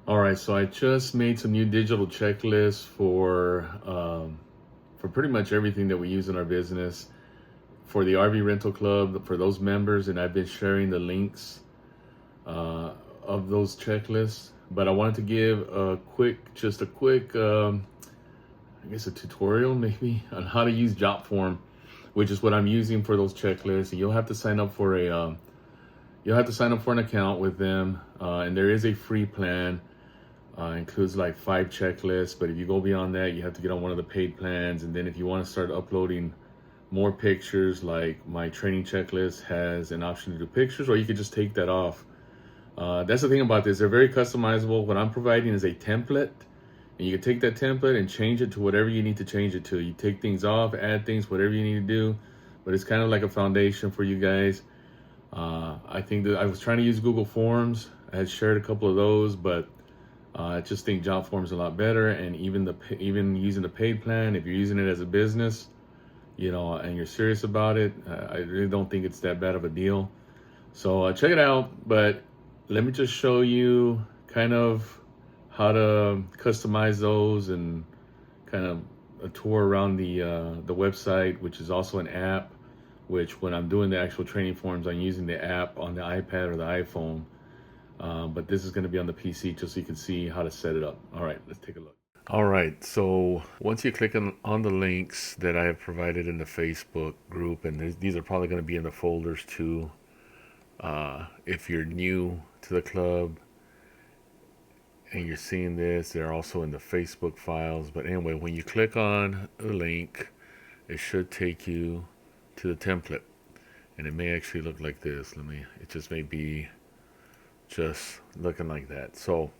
All right, so I just made some new digital checklists for pretty much everything that we use in our business for the RV rental club for those members, and I've been sharing the links uh, of those checklists. But I wanted to give just a quick, I guess a tutorial maybe on how to use Jotform, which is what I'm using for those checklists. And you'll have to sign up for an account with them, and there is a free plan. Includes like 5 checklists, but if you go beyond that, you have to get on one of the paid plans. And then if you want to start uploading more pictures, like my training checklist has an option to do pictures, or you could just take that off. That's the thing about this; they're very customizable. What I'm providing is a template, and you can take that template and change it to whatever you need to change it to. You take things off, add things, whatever you need to do. But it's kind of like a foundation for you guys. I think that I was trying to use Google Forms. I had shared a couple of those, but I just think Jotform is a lot better, and even using the paid plan, if you're using it as a business, and you're serious about it, I really don't think it's that bad of a deal. So check it out. But let me just show you kind of how to customize those and kind of a tour around the website, which is also an app. Which when I'm doing the actual training forms, I'm using the app on the iPad or the iPhone. But this is going to be on the PC just so you can see how to set it up. All right, let's take a look. All right, so once you click on the links that I have provided in the Facebook group, and these are probably going to be in the folders too. If you're new to the club and you're seeing this, they're also in the Facebook files. But anyway, when you click on the link, it should take you to the template. And it may actually look like this. It just may be just looking like that. So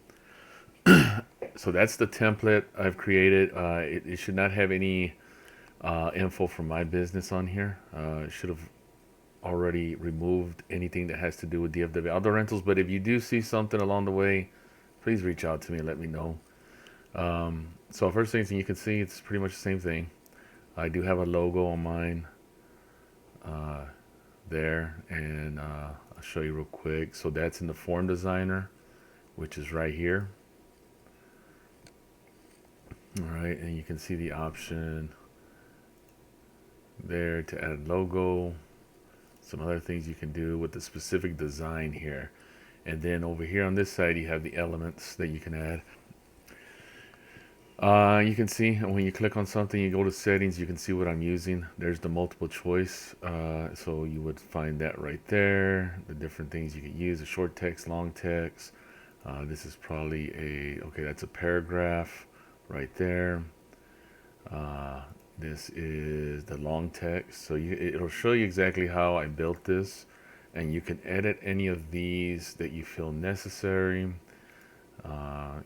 that's the template I've created. It should not have any info from my business on here. It should have already removed anything that has to do with DFW outdoor rentals. But if you do see something along the way, please reach out to me and let me know. So first thing you can see, it's pretty much the same thing. I do have a logo on mine there, and I'll show you real quick. So that's in the form designer, which is right here. All right, and you can see the option there to add logo, some other things you can do with the specific design here. And then over here on this side, you have the elements that you can add. You can see when you click on something, you go to settings, you can see what I'm using. There's the multiple choice. So you would find that right there, the different things you can use, a short text, long text. This is probably okay, that's a paragraph right there. This is the long text. So it'll show you exactly how I built this. And you can edit any of these that you feel necessary.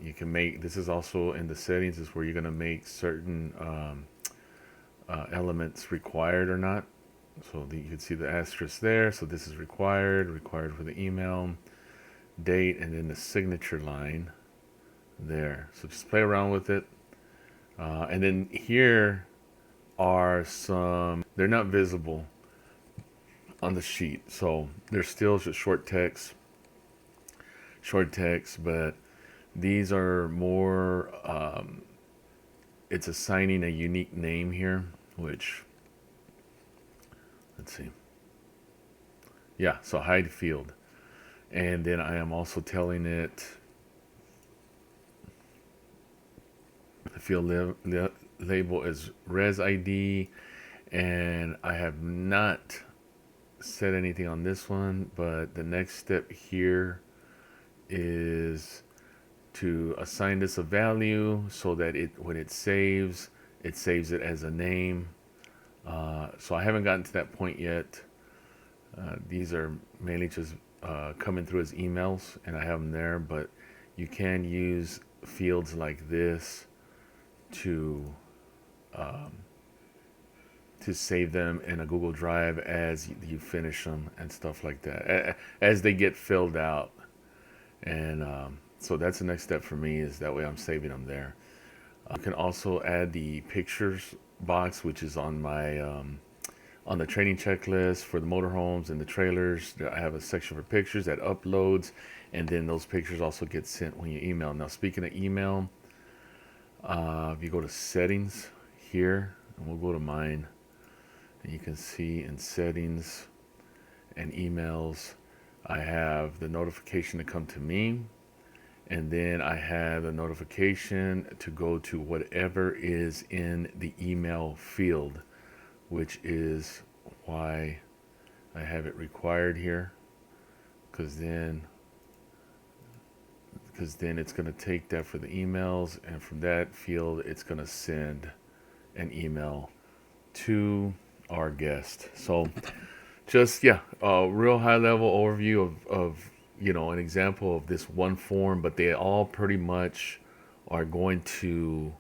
You can make, this is also in the settings, is where you're going to make certain elements required or not. So you can see the asterisk there. So this is required for the email, date, and then the signature line there. So just play around with it. And then here are some, they're not visible on the sheet. So they're still just short text, but these are more, it's assigning a unique name here, which, let's see. Yeah, so hide field. And then I am also telling it the field label is res ID, and I have not said anything on this one, but the next step here is to assign this a value so that when it saves it as a name. So I haven't gotten to that point yet. These are mainly just coming through as emails, and I have them there, but you can use fields like this to save them in a Google Drive as you finish them and stuff like that, as they get filled out. And so that's the next step for me, is that way I'm saving them there. You can also add the pictures box, which is on on the training checklist for the motorhomes and the trailers, I have a section for pictures that uploads, and then those pictures also get sent when you email. Now, speaking of email, if you go to settings here, and we'll go to mine, and you can see in settings and emails, I have the notification to come to me, and then I have a notification to go to whatever is in the email field, which is why I have it required here, because then it's going to take that for the emails, and from that field it's going to send an email to our guest. So just, yeah, a real high level overview of an example of this one form, but they all pretty much are going to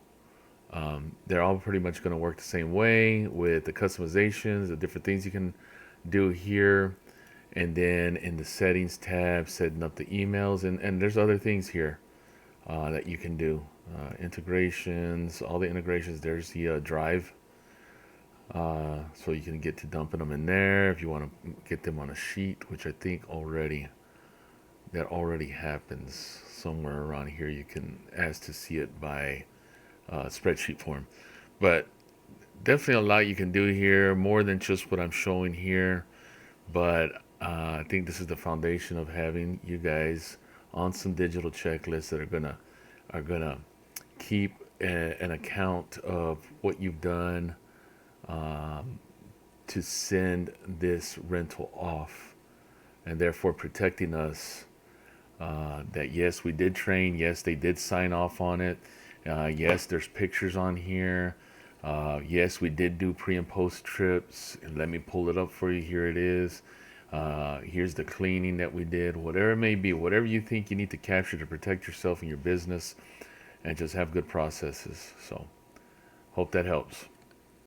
they're all pretty much going to work the same way with the customizations, the different things you can do here. And then in the settings tab, setting up the emails, and there's other things here that you can do. Integrations, all the integrations. There's the drive, so you can get to dumping them in there if you want to get them on a sheet, which I think that already happens somewhere around here. You can ask to see it by spreadsheet form, but definitely a lot you can do here, more than just what I'm showing here. But I think this is the foundation of having you guys on some digital checklists that are gonna keep an account of what you've done to send this rental off, and therefore protecting us. That yes, we did train. Yes, they did sign off on it. Yes, there's pictures on here. Yes, we did do pre and post trips. And let me pull it up for you. Here it is. Here's the cleaning that we did. Whatever it may be, whatever you think you need to capture to protect yourself and your business, and just have good processes. So, hope that helps.